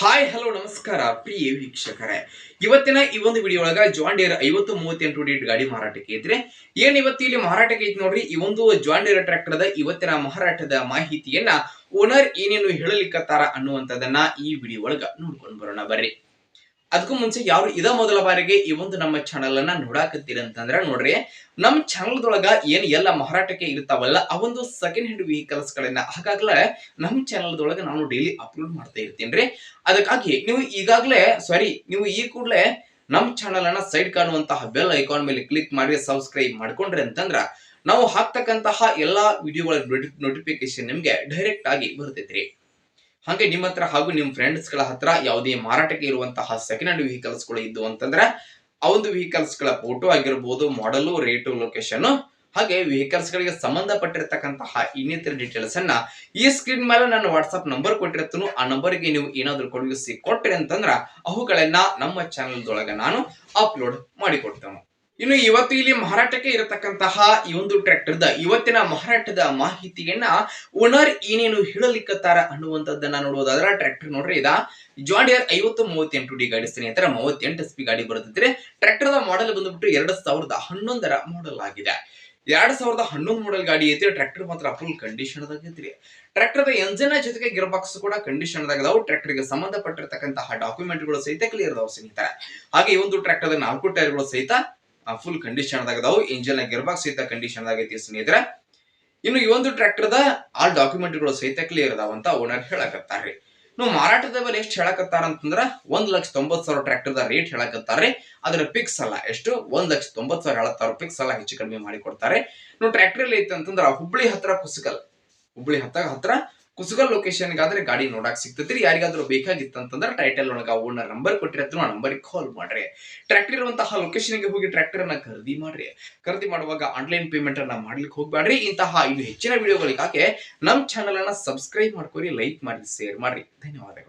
Hi hello ನಮಸ್ಕಾರ ಪ್ರಿಯ ವೀಕ್ಷಕರೇ. ಇವತ್ತಿನ ಈ ಒಂದು ವಿಡಿಯೋ ಒಳಗ ಜಾನ್ ಡೀರ್ 5038 ಗಾಡಿ ಮಾರಾಟಕ್ಕೆ ಐತ್ರಿ. ಏನ್ ಇವತ್ತು ಇಲ್ಲಿ ಮಾರಾಟಕ್ಕೆ ಐತಿ ನೋಡ್ರಿ. ಈ ಒಂದು ಜಾನ್ ಡೀರ್ ಟ್ರ್ಯಾಕ್ಟರ್ ದ ಇವತ್ತಿನ ಮಾರಾಟದ ಮಾಹಿತಿಯನ್ನ ಓನರ್ ಏನೇನು ಹೇಳಲಿಕ್ಕತ್ತಾರ ಅನ್ನುವಂಥದ್ದನ್ನ ಈ ವಿಡಿಯೋ ಒಳಗ ನೋಡ್ಕೊಂಡು ಬರೋಣ ಬರ್ರಿ. ಅದಕ್ಕೂ ಮುಂಚೆ ಯಾರು ಇದ ಮೊದಲ ಬಾರಿಗೆ ಈ ಒಂದು ನಮ್ಮ ಚಾನಲ್ ಅನ್ನ ನೋಡಾಕತ್ತೀರಿ ಅಂತಂದ್ರ ನೋಡ್ರಿ, ನಮ್ಮ ಚಾನಲ್ ದೊಳಗ ಏನ್ ಎಲ್ಲ ಮಾರಾಟಕ್ಕೆ ಇರ್ತಾವಲ್ಲ ಆ ಒಂದು ಸೆಕೆಂಡ್ ಹ್ಯಾಂಡ್ ವೆಹಿಕಲ್ಸ್ ಗಳನ್ನ ಆಗಾಗ್ಲೇ ನಮ್ಮ ಚಾನಲ್ ದೊಳಗ ನಾನು ಡೈಲಿ ಅಪ್ಲೋಡ್ ಮಾಡ್ತಾ ಇರ್ತೀನಿ. ಅದಕ್ಕಾಗಿ ನೀವು ಈ ಕೂಡಲೇ ನಮ್ಮ ಚಾನಲ್ ಅನ್ನ ಸೈಡ್ ಕಾಣುವಂತಹ ಬೆಲ್ ಐಕಾನ್ ಮೇಲೆ ಕ್ಲಿಕ್ ಮಾಡಿ ಸಬ್ಸ್ಕ್ರೈಬ್ ಮಾಡ್ಕೊಂಡ್ರಿ ಅಂತಂದ್ರ ನಾವು ಹಾಕ್ತಕ್ಕಂತಹ ಎಲ್ಲಾ ವಿಡಿಯೋಗಳ ನೋಟಿಫಿಕೇಶನ್ ನಿಮ್ಗೆ ಡೈರೆಕ್ಟ್ ಆಗಿ ಬರ್ತೈತ್ರಿ. ಹಾಗೆ ನಿಮ್ಮ ಹತ್ರ ಹಾಗೂ ನಿಮ್ಮ ಫ್ರೆಂಡ್ಸ್ ಗಳ ಹತ್ರ ಯಾವುದೇ ಮಾರಾಟಕ್ಕೆ ಇರುವಂತಹ ಸೆಕೆಂಡ್ ಹ್ಯಾಂಡ್ ವೆಹಿಕಲ್ಸ್ ಗಳು ಇದ್ದು ಅಂತಂದ್ರೆ ಆ ಒಂದು ವೆಹಿಕಲ್ಸ್ ಗಳ ಫೋಟೋ ಆಗಿರಬಹುದು, ಮಾಡೆಲ್, ರೇಟು, ಲೊಕೇಶನ್ ಹಾಗೆ ವೆಹಿಕಲ್ಸ್ ಗಳಿಗೆ ಸಂಬಂಧಪಟ್ಟಿರತಕ್ಕಂತಹ ಇನ್ನಿತರ ಡೀಟೇಲ್ಸ್ ಅನ್ನ ಈ ಸ್ಕ್ರೀನ್ ಮೇಲೆ ನಾನು ವಾಟ್ಸ್ಆಪ್ ನಂಬರ್ ಕೊಟ್ಟಿರ್ತೀನಿ. ಆ ನಂಬರ್ಗೆ ನೀವು ಏನಾದರೂ ಕಳುಹಿಸಿ ಕೊಟ್ರಿ ಅಂತಂದ್ರ ಅವುಗಳನ್ನ ನಮ್ಮ ಚಾನೆಲ್ ದೊಳಗ ನಾನು ಅಪ್ಲೋಡ್ ಮಾಡಿಕೊಡ್ತೇನೆ. ಇನ್ನು ಇವತ್ತು ಇಲ್ಲಿ ಮಾರಾಟಕ್ಕೆ ಇರತಕ್ಕಂತಹ ಈ ಒಂದು ಟ್ರ್ಯಾಕ್ಟರ್ ದ ಇವತ್ತಿನ ಮಾರಾಟದ ಮಾಹಿತಿಯನ್ನ ಓನರ್ ಏನೇನು ಹೇಳಲಿಕ್ಕತ್ತಾರ ಅನ್ನುವಂಥದ್ದನ್ನ ನೋಡುವುದಾದ್ರೆ ಟ್ರ್ಯಾಕ್ಟರ್ ನೋಡ್ರಿ, ಇದ ಜಾನ್ ಡೀರ್ 5038 ಡಿ ಗಾಡಿ ಸ್ನೇಹಿತರ 38 SP ಗಾಡಿ ಬರುತ್ತಿದ್ರೆ. ಟ್ರ್ಯಾಕ್ಟರ್ ದ ಮಾಡೆಲ್ ಬಂದ್ಬಿಟ್ಟು 2011 ಮಾಡೆಲ್ ಆಗಿದೆ. 2011 ಮಾಡೆಲ್ ಗಾಡಿ ಐತಿ. ಟ್ರ್ಯಾಕ್ಟರ್ ಮಾತ್ರ ಫುಲ್ ಕಂಡೀಷನ್ ದಾಗ ಐತ್ರಿ. ಟ್ರ್ಯಾಕ್ಟರ್ ದ ಎಂಜಿನ್ ಜೊತೆಗೆ ಗಿಯರ್ ಬಾಕ್ಸ್ ಕೂಡ ಕಂಡೀಷನ್ ದಾಗ ಇದಾವೆ. ಟ್ರ್ಯಾಕ್ಟರ್ ಗೆ ಸಂಬಂಧಪಟ್ಟಿರತಕ್ಕಂತಹ ಡಾಕ್ಯುಮೆಂಟ್ ಗಳು ಸಹಿತ ಕ್ಲಿಯರ್ ಇದಾವೆ ಸ್ನೇಹಿತರ. ಹಾಗೆ ಈ ಒಂದು ಟ್ರ್ಯಾಕ್ಟರ್ ದ 4 ಟೈರ್ ಗಳು ಸಹಿತ ಫುಲ್ ಕಂಡೀಷನ್ ದಾಗ ಇದಾವೆ. ಇಂಜಿನ್ ಗಿಯರ್ ಬಾಕ್ಸ್ ಸಹಿತ ಕಂಡೀಷನ್ ದಾಗ ಐತಿ ಸ್ನೇಹಿತರೆ. ಇನ್ನು ಈ ಒಂದು ಟ್ರ್ಯಾಕ್ಟರ್ ದ ಆಲ್ ಡಾಕ್ಯುಮೆಂಟ್ ಗಳು ಸಹಿತ ಕ್ಲಿಯರ್ ಇದಾವ ಅಂತ ಓನರ್ ಹೇಳಕತ್ತಾರ್ರಿ. ನಾವು ಮಾರಾಟದ ಬೆಲೆ ಎಷ್ಟು ಹೇಳಕತ್ತಾರ ಅಂತಂದ್ರ 1,90,000 ಟ್ರ್ಯಾಕ್ಟರ್ ದ ರೇಟ್ ಹೇಳಕತ್ತಾರ್ರಿ. ಅದರ ಫಿಕ್ಸ್ ಅಲ್ಲ, ಎಷ್ಟು 1,90,000 ಹೇಳತ್ತಾರ. ಫಿಕ್ಸ್ ಅಲ್ಲ, ಹೆಚ್ಚು ಕಡಿಮೆ ಮಾಡಿ ಕೊಡ್ತಾರೆ. ನಾವು ಟ್ರ್ಯಾಕ್ಟರ್ ಅಲ್ಲಿ ಐತೆ ಅಂತಂದ್ರ ಹುಬ್ಳಿ ಹತ್ರ ಕುಸುಗಲ್ ಲೊಕೇಶನ್ ಗಾದ್ರೆ ಗಾಡಿ ನೋಡಕ್ ಸಿಗ್ತೈತ್ರಿ. ಯಾರಿಗಾದ್ರೂ ಬೇಕಾಗಿತ್ತಂತಂದ್ರೆ ಟೈಟಲ್ ಒಳಗ ಓನರ್ ನಂಬರ್ ಕೊಟ್ಟಿರ್ತೀವಿ, ಆ ನಂಬರ್ಗೆ ಕಾಲ್ ಮಾಡ್ರಿ. ಟ್ರ್ಯಾಕ್ಟರ್ ಇರುವಂತಹ ಲೊಕೇಶನ್ ಗೆ ಹೋಗಿ ಟ್ರ್ಯಾಕ್ಟರ್ ಅನ್ನ ಖರೀದಿ ಮಾಡ್ರಿ. ಖರೀದಿ ಮಾಡುವಾಗ ಆನ್ಲೈನ್ ಪೇಮೆಂಟ್ ಅನ್ನ ಮಾಡ್ಲಿಕ್ಕೆ ಹೋಗ್ಬೇಡ್ರಿ. ಇಂತಹ ಇನ್ನು ಹೆಚ್ಚಿನ ವಿಡಿಯೋಗಳಿಗಾಗಿ ನಮ್ಮ ಚಾನಲ್ ಅನ್ನ ಸಬ್ಸ್ಕ್ರೈಬ್ ಮಾಡ್ಕೊರಿ, ಲೈಕ್ ಮಾಡಿ, ಶೇರ್ ಮಾಡ್ರಿ. ಧನ್ಯವಾದಗಳು.